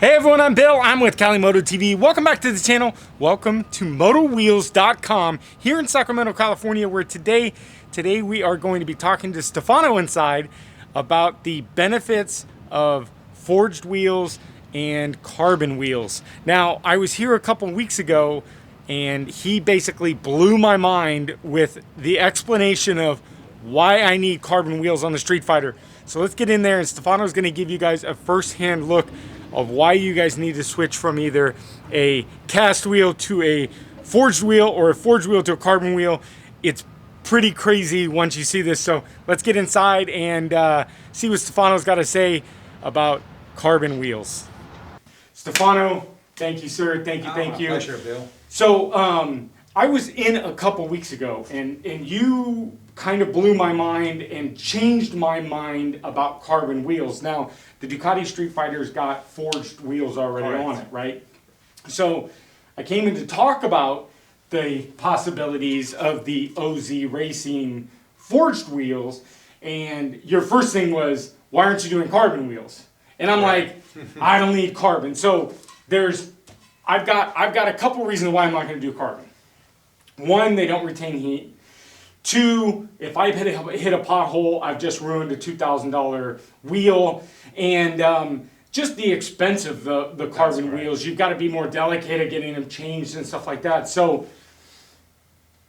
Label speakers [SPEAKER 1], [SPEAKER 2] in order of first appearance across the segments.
[SPEAKER 1] Hey everyone, I'm Bill. I'm with Cali Moto TV. Welcome back to the channel. Welcome to MotoWheels.com here in Sacramento, California, where today we are going to be talking to Stephano inside about the benefits of forged wheels and carbon wheels. Now, I was here a couple weeks ago and he basically blew my mind with the explanation of why I need carbon wheels on the Streetfighter. So let's get in there and Stephano's going to give you guys a first-hand look of why you guys need to switch from either a cast wheel to a forged wheel or a forged wheel to a carbon wheel. It's pretty crazy once you see this. So let's get inside and see what Stephano's got to say about carbon wheels. Stephano, thank you, sir. Thank you, thank you.
[SPEAKER 2] Pleasure, Bill.
[SPEAKER 1] So I was in a couple weeks ago and you kind of blew my mind and changed my mind about carbon wheels. Now, the Ducati Streetfighter's got forged wheels already on it, right? So I came in to talk about the possibilities of the OZ Racing forged wheels, and your first thing was, why aren't you doing carbon wheels? And I'm like, I don't need carbon. So I've got a couple reasons why I'm not going to do carbon. One, they don't retain heat. Two, if I hit a pothole, I've just ruined a $2,000 wheel. And just the expense of the carbon wheels, you've got to be more delicate at getting them changed and stuff like that. So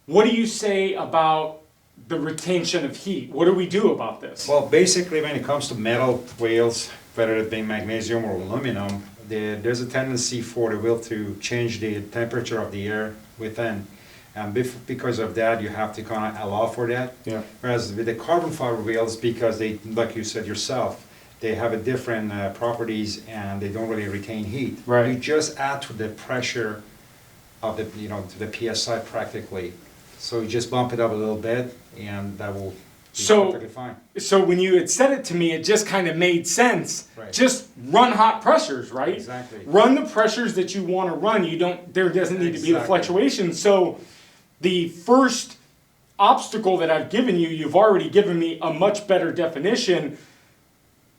[SPEAKER 1] what do you say about the retention of heat? What do we do about this?
[SPEAKER 2] Well, basically, when it comes to metal wheels, whether it be magnesium or aluminum, there's a tendency for the wheel to change the temperature of the air within. And because of that, you have to kind of allow for that.
[SPEAKER 1] Yeah.
[SPEAKER 2] Whereas with the carbon fiber wheels, because they, like you said yourself, they have a different properties and they don't really retain heat.
[SPEAKER 1] Right.
[SPEAKER 2] You just add to the pressure of the, to the PSI practically. So you just bump it up a little bit, and that will be perfectly fine.
[SPEAKER 1] So when you had said it to me, it just kind of made sense.
[SPEAKER 2] Right.
[SPEAKER 1] Just run hot pressures, right?
[SPEAKER 2] Exactly.
[SPEAKER 1] Run the pressures that you want to run. There doesn't need to be the fluctuation. So the first obstacle that I've given you, you've already given me a much better definition.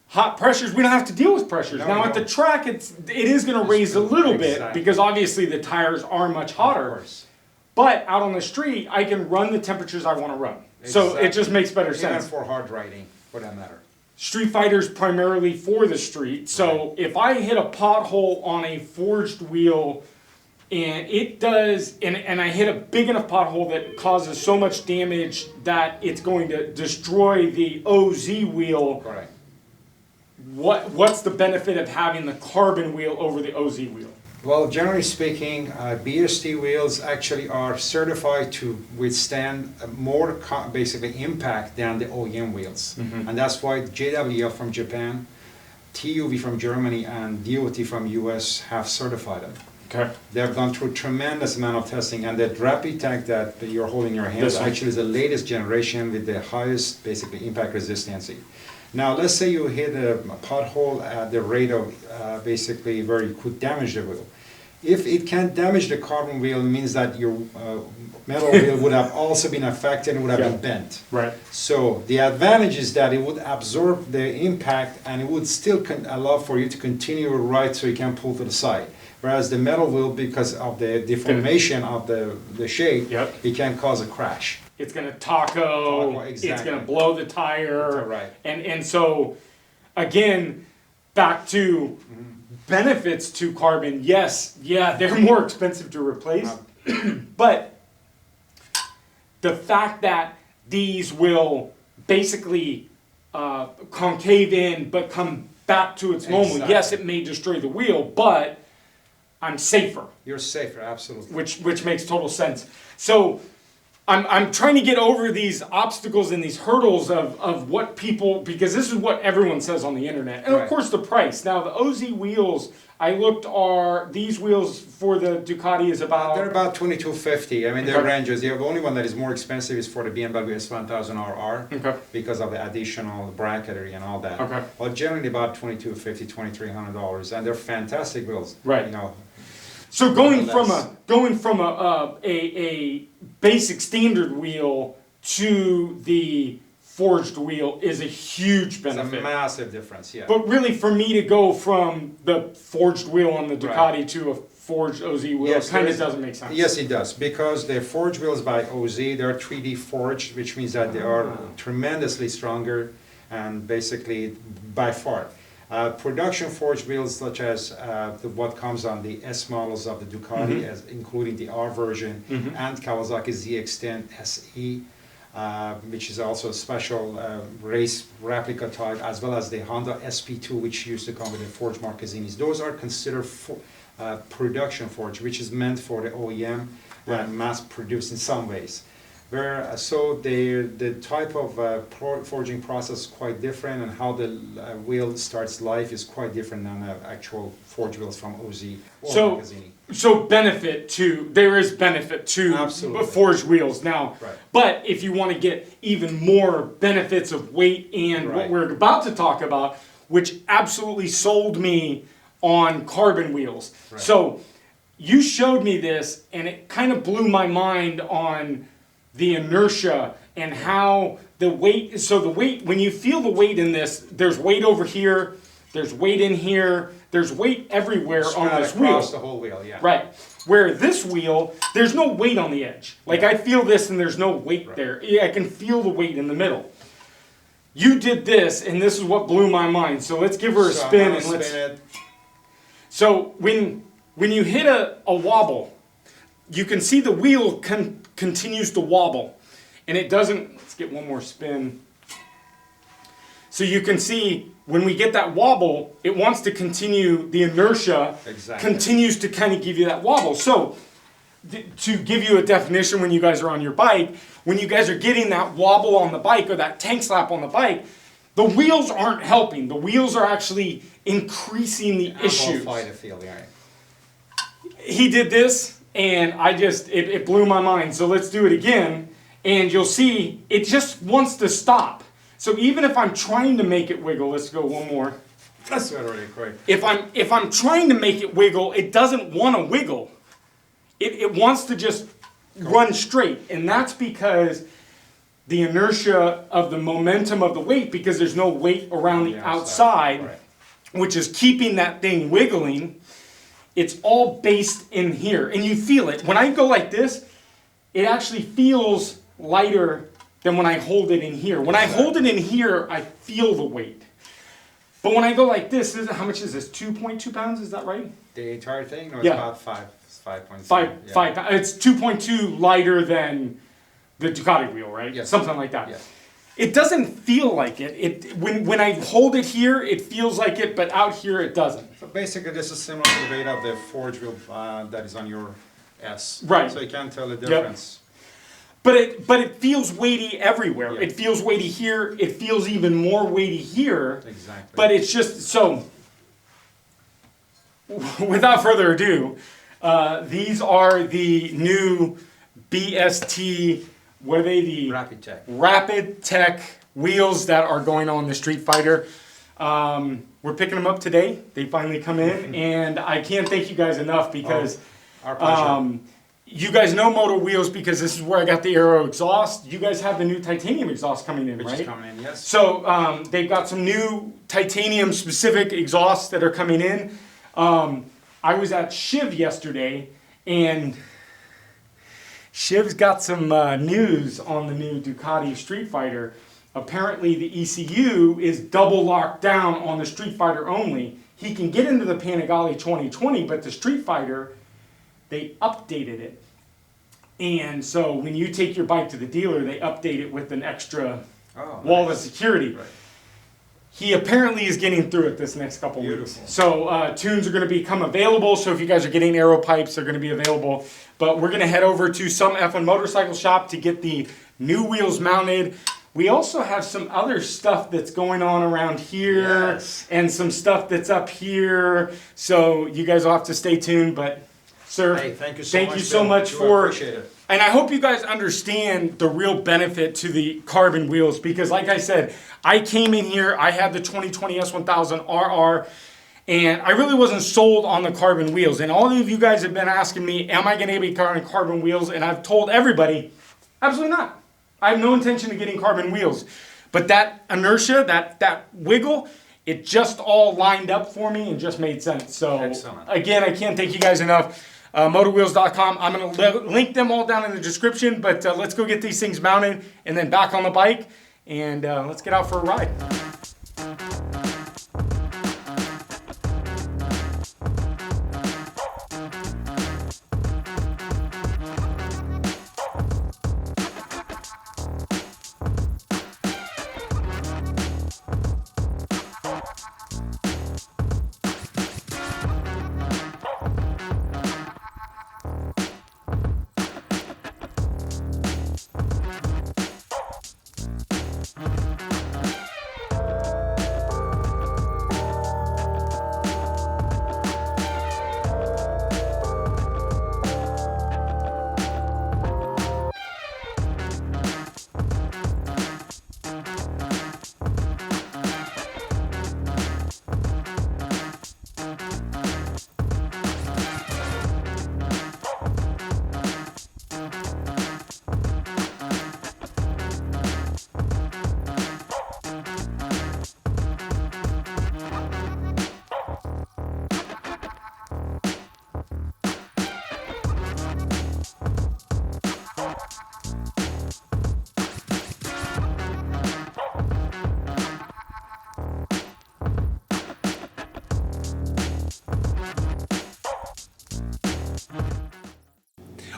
[SPEAKER 1] Hot pressures, we don't have to deal with pressures. Now at the track, it is going to raise a little bit because obviously the tires are much hotter. But out on the street, I can run the temperatures I want to run. So it just makes better sense.
[SPEAKER 2] And for hard riding, for that matter.
[SPEAKER 1] Streetfighter's primarily for the street. So if I hit a pothole on a forged wheel and it does, and I hit a big enough pothole that causes so much damage that it's going to destroy the OZ wheel,
[SPEAKER 2] Correct.
[SPEAKER 1] What's the benefit of having the carbon wheel over the OZ wheel?
[SPEAKER 2] Well, generally speaking, BST wheels actually are certified to withstand more basically impact than the OEM wheels.
[SPEAKER 1] Mm-hmm.
[SPEAKER 2] And that's why JWL from Japan, TUV from Germany, and DOT from US have certified them.
[SPEAKER 1] Okay.
[SPEAKER 2] They've gone through a tremendous amount of testing, and the Drappy tank that you're holding in your hands actually is the latest generation with the highest basically impact resistancy. Now, let's say you hit a pothole at the rate of basically where you could damage the wheel. If it can damage the carbon wheel, it means that your metal wheel would have also been affected and would have been bent.
[SPEAKER 1] Right.
[SPEAKER 2] So the advantage is that it would absorb the impact and it would still allow for you to continue your ride so you can pull to the side. Whereas the metal wheel, because of the deformation of the shape, it can cause a crash.
[SPEAKER 1] It's going to taco,
[SPEAKER 2] exactly.
[SPEAKER 1] It's going to blow the tire.
[SPEAKER 2] Right.
[SPEAKER 1] And so, again, back to benefits to carbon. Yes, yeah, they're more expensive to replace. But the fact that these will basically concave in but come back to its normal.
[SPEAKER 2] Exactly.
[SPEAKER 1] Yes, it may destroy the wheel, but I'm safer.
[SPEAKER 2] You're safer, absolutely.
[SPEAKER 1] Which makes total sense. So I'm trying to get over these obstacles and these hurdles of what people, because this is what everyone says on the internet. And of course the price. Now the OZ wheels, I looked, are these wheels for the Ducati is about...
[SPEAKER 2] They're about $2,250. I mean, their ranges. The only one that is more expensive is for the BMW S1000RR because of the additional bracketry and all that.
[SPEAKER 1] Okay.
[SPEAKER 2] Well, generally about $2,250, $2,300, and they're fantastic wheels.
[SPEAKER 1] Right. So going from a basic standard wheel to the forged wheel is a huge benefit.
[SPEAKER 2] It's a massive difference, yeah.
[SPEAKER 1] But really, for me to go from the forged wheel on the Ducati to a forged OZ wheel, it kind of doesn't make sense.
[SPEAKER 2] Yes, it does, because the forged wheels by OZ, they're 3D forged, which means that they are tremendously stronger, and basically, by far. Production forged wheels, such as what comes on the S models of the Ducati, as including the R version, and Kawasaki ZX-10 SE, which is also a special race replica type, as well as the Honda SP2, which used to come with the forged marquesinis. Those are considered production forged, which is meant for the OEM and mass produced in some ways. So the type of forging process is quite different, and how the wheel starts life is quite different than actual forged wheels from OZ or Marquesini.
[SPEAKER 1] So there is benefit to
[SPEAKER 2] Absolutely.
[SPEAKER 1] Forged wheels now.
[SPEAKER 2] Right.
[SPEAKER 1] But if you want to get even more benefits of weight and what we're about to talk about, which absolutely sold me on carbon wheels.
[SPEAKER 2] Right.
[SPEAKER 1] So you showed me this, and it kind of blew my mind on the inertia and how the weight, so the weight, when you feel the weight in this, there's weight over here, there's weight in here, there's weight everywhere on this wheel.
[SPEAKER 2] Across the whole wheel, yeah.
[SPEAKER 1] Right. Where this wheel, there's no weight on the edge. Like I feel this and there's no weight there. Yeah, I can feel the weight in the middle. You did this, and this is what blew my mind. So let's give her a spin and let's
[SPEAKER 2] spin it.
[SPEAKER 1] So when you hit a wobble, you can see the wheel continues to wobble, and it doesn't. Let's get one more spin. So you can see when we get that wobble, it wants to continue. The inertia continues to kind of give you that wobble. So to give you a definition, when you guys are on your bike, when you guys are getting that wobble on the bike or that tank slap on the bike, the wheels aren't helping. The wheels are actually increasing the issues.
[SPEAKER 2] Amplify the feel, yeah.
[SPEAKER 1] He did this, and it blew my mind. So let's do it again, and you'll see it just wants to stop. So even if I'm trying to make it wiggle, let's go one more.
[SPEAKER 2] That's really quick.
[SPEAKER 1] If I'm trying to make it wiggle, it doesn't want to wiggle. It wants to just run straight, and that's because the inertia of the momentum of the weight, because there's no weight around the outside, which is keeping that thing wiggling. It's all based in here, and you feel it. When I go like this, it actually feels lighter than when I hold it in here. When I hold it in here, I feel the weight. But when I go like this, how much is this? 2.2 pounds, is that right?
[SPEAKER 2] The entire thing? No, it's about 5.5.
[SPEAKER 1] Five. It's 2.2 lighter than the Ducati wheel, right?
[SPEAKER 2] Yes.
[SPEAKER 1] Something like that.
[SPEAKER 2] Yes.
[SPEAKER 1] It doesn't feel like it. When I hold it here, it feels like it, but out here it doesn't.
[SPEAKER 2] So basically, this is similar to the weight of the forged wheel that is on your S.
[SPEAKER 1] Right.
[SPEAKER 2] So you can't tell the difference.
[SPEAKER 1] But it feels weighty everywhere.
[SPEAKER 2] Yeah.
[SPEAKER 1] It feels weighty here. It feels even more weighty here.
[SPEAKER 2] Exactly.
[SPEAKER 1] But it's just so. Without further ado, these are the new BST. What are they? The Rapid Tech wheels that are going on the Streetfighter. We're picking them up today. They finally come in, and I can't thank you guys enough because
[SPEAKER 2] our pleasure.
[SPEAKER 1] You guys know Moto Wheels because this is where I got the Aero exhaust. You guys have the new titanium exhaust coming in, right?
[SPEAKER 2] Which is coming in, yes.
[SPEAKER 1] So they've got some new titanium-specific exhausts that are coming in. I was at Shiv yesterday, and Shiv's got some news on the new Ducati Streetfighter. Apparently the ECU is double locked down on the Streetfighter only. He can get into the Panigale 2020, but the Streetfighter, they updated it. And so when you take your bike to the dealer, they update it with an extra wall of security.
[SPEAKER 2] Right.
[SPEAKER 1] He apparently is getting through it this next couple weeks. So tunes are going to become available. So if you guys are getting aero pipes, they're going to be available. But we're going to head over to some F1 motorcycle shop to get the new wheels mounted. We also have some other stuff that's going on around here and some stuff that's up here. So you guys will have to stay tuned. But sir,
[SPEAKER 2] hey, thank you
[SPEAKER 1] so much for. Appreciate it. And I hope you guys understand the real benefit to the carbon wheels, because like I said, I came in here, I had the 2020 S1000 RR, and I really wasn't sold on the carbon wheels. And all of you guys have been asking me, am I going to be on carbon wheels? And I've told everybody, absolutely not. I have no intention of getting carbon wheels. But that inertia, that wiggle, it just all lined up for me and just made sense. So
[SPEAKER 2] excellent.
[SPEAKER 1] Again, I can't thank you guys enough. Motorwheels.com. I'm going to link them all down in the description, but let's go get these things mounted and then back on the bike, and let's get out for a ride.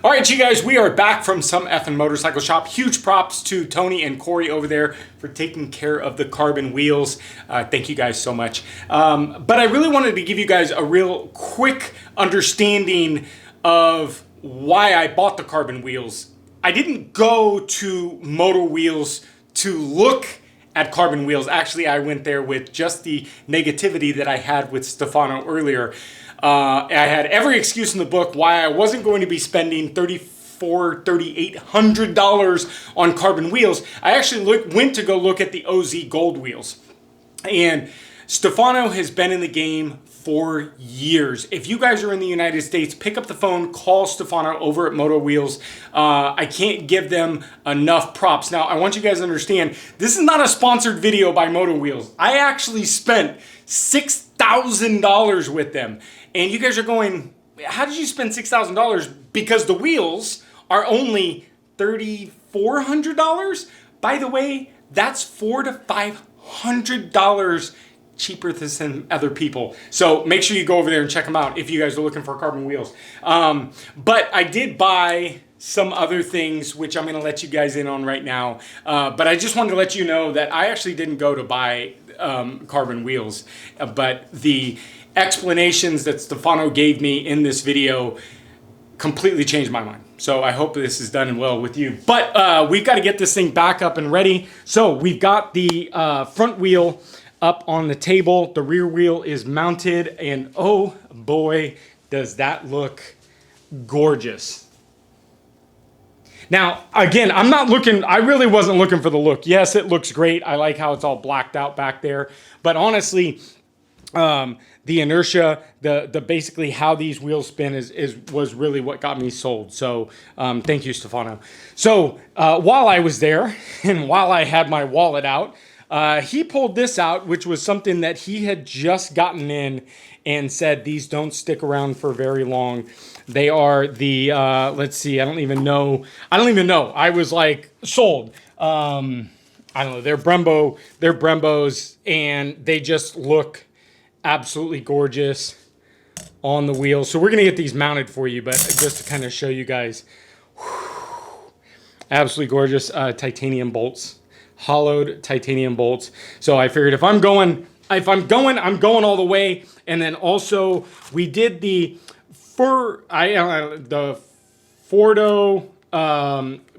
[SPEAKER 1] All right, you guys, we are back from some effing motorcycle shop. Huge props to Tony and Corey over there for taking care of the carbon wheels. Thank you guys so much. But I really wanted to give you guys a real quick understanding of why I bought the carbon wheels. I didn't go to Motor Wheels to look at carbon wheels. Actually, I went there with just the negativity that I had with Stephano earlier. I had every excuse in the book why I wasn't going to be spending $3,800 on carbon wheels. I actually went to go look at the OZ Gold wheels. And Stephano has been in the game for years. If you guys are in the United States, pick up the phone, call Stephano over at Moto Wheels. I can't give them enough props. Now, I want you guys to understand, this is not a sponsored video by Moto Wheels. I actually spent $6,000 with them. And you guys are going, how did you spend $6,000? Because the wheels are only $3,400. By the way, that's $400 to $500 cheaper than some other people. So make sure you go over there and check them out if you guys are looking for carbon wheels. But I did buy some other things, which I'm going to let you guys in on right now. But I just wanted to let you know that I actually didn't go to buy carbon wheels, but the explanations that Stephano gave me in this video completely changed my mind. So I hope this is done well with you. But we've got to get this thing back up and ready. So we've got the front wheel up on the table. The rear wheel is mounted, and oh boy, does that look gorgeous. Now, again, I really wasn't looking for the look. Yes, it looks great. I like how it's all blacked out back there. But honestly, the inertia, the basically how these wheels spin was really what got me sold. So thank you, Stephano. So while I was there and while I had my wallet out, he pulled this out, which was something that he had just gotten in and said, these don't stick around for very long. They are the, let's see, I don't even know. I was like, sold. I don't know, they're Brembos, and they just look absolutely gorgeous on the wheels. So we're gonna get these mounted for you, but just to kind of show you guys, absolutely gorgeous titanium bolts, hollowed titanium bolts. So I figured if I'm going all the way. And then also we did the Fordo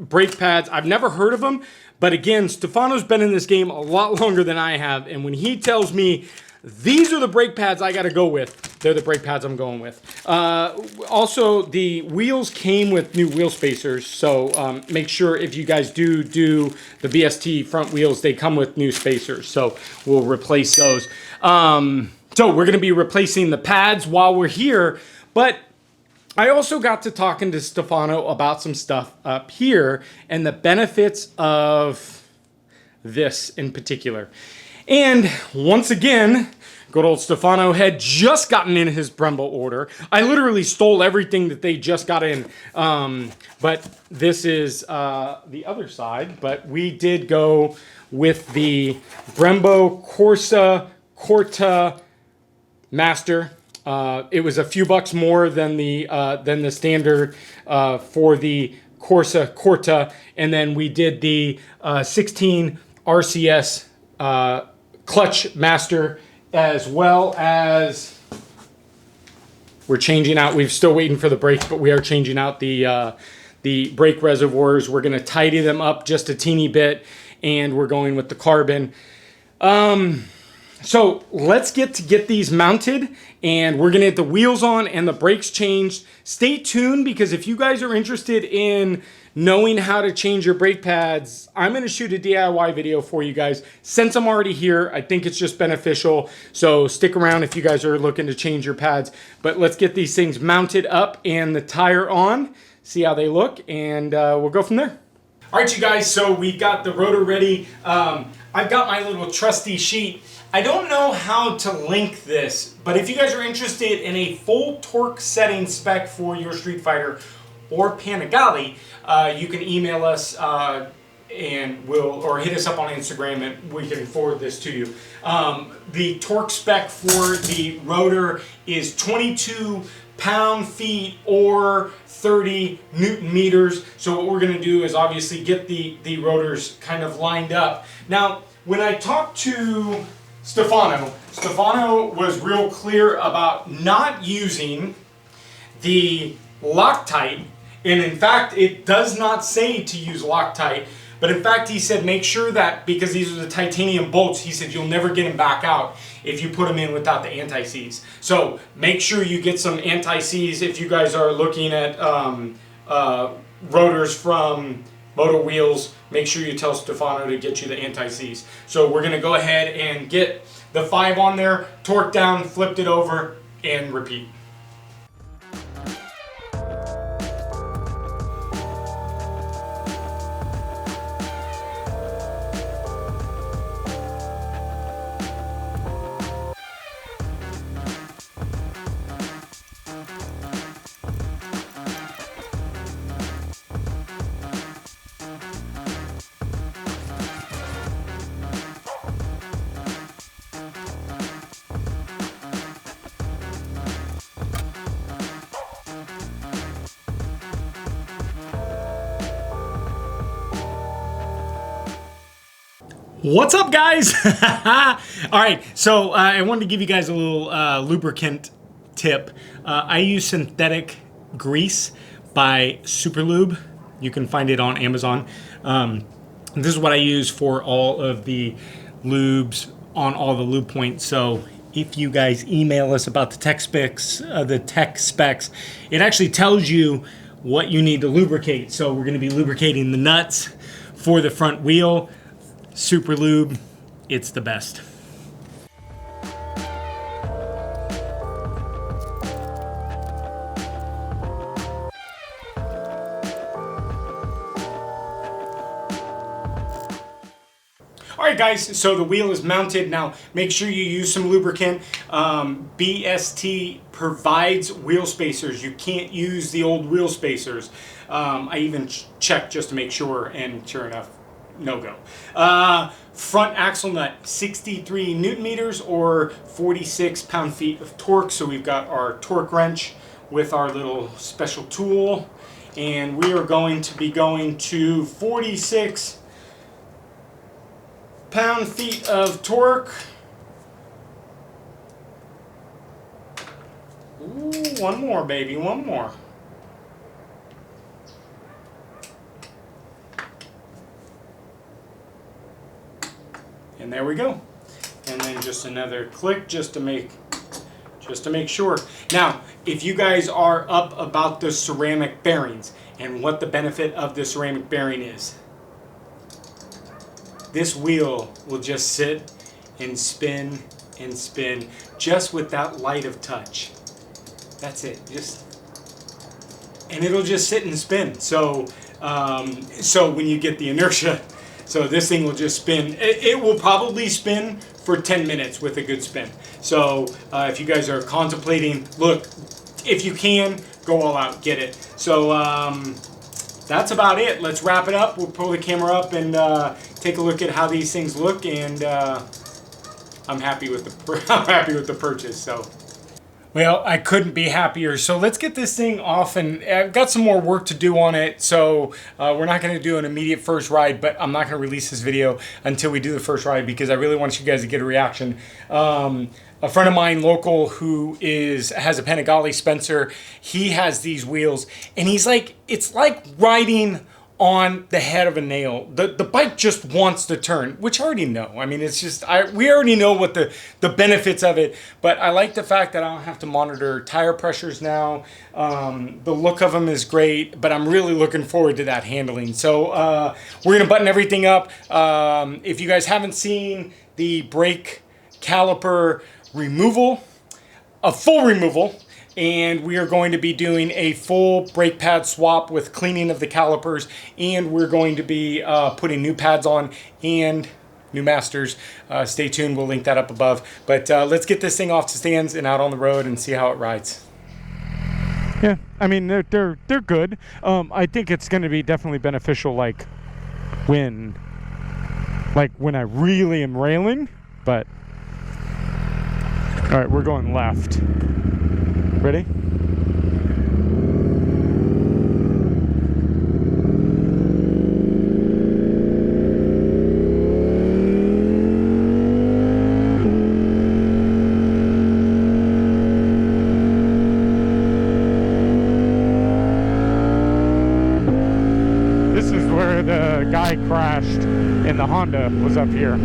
[SPEAKER 1] brake pads. I've never heard of them, but again, Stephano's been in this game a lot longer than I have, and when he tells me these are the brake pads I got to go with, they're the brake pads I'm going with. Also, the wheels came with new wheel spacers, so make sure if you guys do the BST front wheels, they come with new spacers, so we'll replace those. So we're going to be replacing the pads while we're here, but I also got to talking to Stephano about some stuff up here and the benefits of this in particular. And once again, good old Stephano had just gotten in his Brembo order. I literally stole everything that they just got in. But this is the other side. But we did go with the Brembo Corta Master. It was a few bucks more than the standard for the Corta, and then we did the 16 RCS clutch master, as well as we're changing out. We're still waiting for the brakes, but we are changing out the brake reservoirs. We're going to tidy them up just a teeny bit, and we're going with the carbon. So let's get these mounted, and we're going to get the wheels on and the brakes changed. Stay tuned, because if you guys are interested in knowing how to change your brake pads, I'm going to shoot a DIY video for you guys. Since I'm already here, I think it's just beneficial. So stick around if you guys are looking to change your pads. But let's get these things mounted up and the tire on, see how they look, and we'll go from there. All right, you guys, so we've got the rotor ready. I've got my little trusty sheet. I don't know how to link this, but if you guys are interested in a full torque setting spec for your Street Fighter or Panigale, you can email us or hit us up on Instagram, and we can forward this to you. The torque spec for the rotor is 22 pound-feet or 30 Newton meters. So what we're going to do is obviously get the rotors kind of lined up. Now, when I talked to Stephano was real clear about not using the Loctite, and in fact, it does not say to use Loctite, but in fact, he said make sure that, because these are the titanium bolts, he said you'll never get them back out if you put them in without the anti-seize. So make sure you get some anti-seize if you guys are looking at rotors from Moto Wheels. Make sure you tell Stephano to get you the anti-seize. So we're going to go ahead and get the 5 on there, torque down, flipped it over, and repeat. What's up, guys? All right, so I wanted to give you guys a little lubricant tip. I use synthetic grease by Superlube. You can find it on Amazon. This is what I use for all of the lubes on all the lube points. So if you guys email us about the tech specs, it actually tells you what you need to lubricate. So we're going to be lubricating the nuts for the front wheel. Superlube, it's the best. Alright guys, so the wheel is mounted. Now make sure you use some lubricant. BST provides wheel spacers. You can't use the old wheel spacers. I even checked just to make sure, and sure enough, no go. Front axle nut, 63 Newton meters or 46 pound-feet of torque. So we've got our torque wrench with our little special tool, and we are going to be going to 46 pound-feet of torque. Ooh, one more, baby, one more. And there we go. And then just another click just to make sure. Now, if you guys are up about the ceramic bearings and what the benefit of the ceramic bearing is, this wheel will just sit and spin just with that light of touch. That's it. And it'll just sit and spin. So when you get the inertia, So this thing will just spin. It will probably spin for 10 minutes with a good spin. So if you guys are contemplating, look, if you can, go all out, get it. So that's about it. Let's wrap it up. We'll pull the camera up and take a look at how these things look, and I'm happy with the purchase. So. Well, I couldn't be happier. So let's get this thing off, and I've got some more work to do on it. So we're not going to do an immediate first ride, but I'm not going to release this video until we do the first ride because I really want you guys to get a reaction. A friend of mine local who has a Panigale, Spencer, he has these wheels, and he's like, it's like riding on the head of a nail. The bike just wants to turn, which I already know. I mean, it's just, we already know what the benefits of it, but I like the fact that I don't have to monitor tire pressures now. The look of them is great, but I'm really looking forward to that handling. So we're gonna button everything up. If you guys haven't seen the brake caliper removal, a full removal, and we are going to be doing a full brake pad swap with cleaning of the calipers, and we're going to be putting new pads on and new masters. Stay tuned, we'll link that up above. But let's get this thing off the stands and out on the road and see how it rides. Yeah, I mean, they're good. I think it's going to be definitely beneficial, like when I really am railing, but all right, we're going left. Ready? This is where the guy crashed in the Honda, was up here.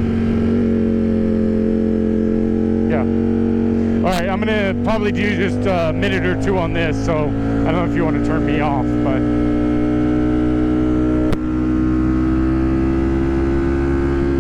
[SPEAKER 1] Yeah. All right, I'm gonna probably do just a minute or two on this, so I don't know if you want to turn me off, but.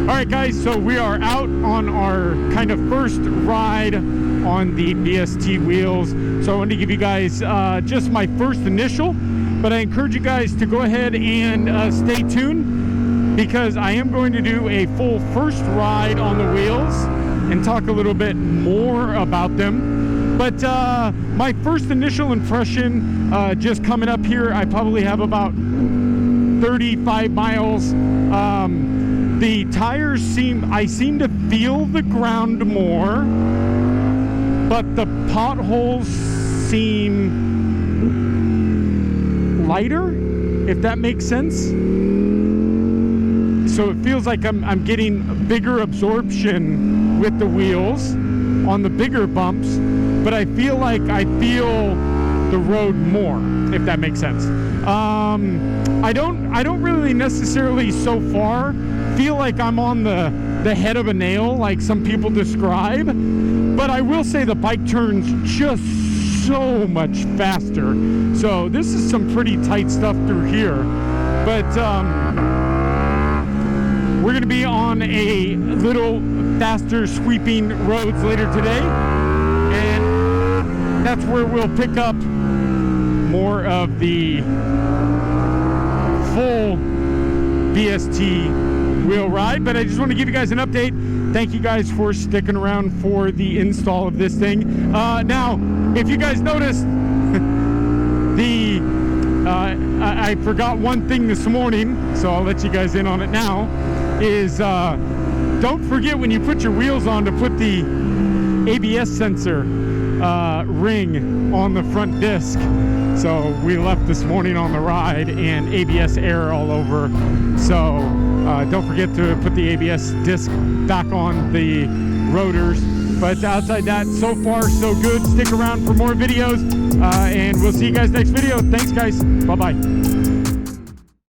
[SPEAKER 1] All right, guys, so we are out on our kind of first ride on the BST wheels. So I wanted to give you guys just my first initial, but I encourage you guys to go ahead and stay tuned because I am going to do a full first ride on the wheels and talk a little bit more about them. But my first initial impression, just coming up here, I probably have about 35 miles. The tires I seem to feel the ground more, but the potholes seem lighter, if that makes sense. So it feels like I'm getting bigger absorption with the wheels on the bigger bumps, but I feel like I feel the road more, if that makes sense. I don't really necessarily so far feel like I'm on the head of a nail like some people describe, but I will say the bike turns just so much faster. So this is some pretty tight stuff through here, but we're going to be on a little faster sweeping roads later today, and that's where we'll pick up more of the full BST wheel ride. But I just want to give you guys an update. Thank you guys for sticking around for the install of this thing. Now, if you guys noticed, I forgot one thing this morning, so I'll let you guys in on it now, is don't forget when you put your wheels on to put the ABS sensor ring on the front disc. So we left this morning on the ride and ABS air all over. So don't forget to put the ABS disc back on the rotors. But outside that, so far so good. Stick around for more videos, and we'll see you guys next video. Thanks, guys. Bye-bye.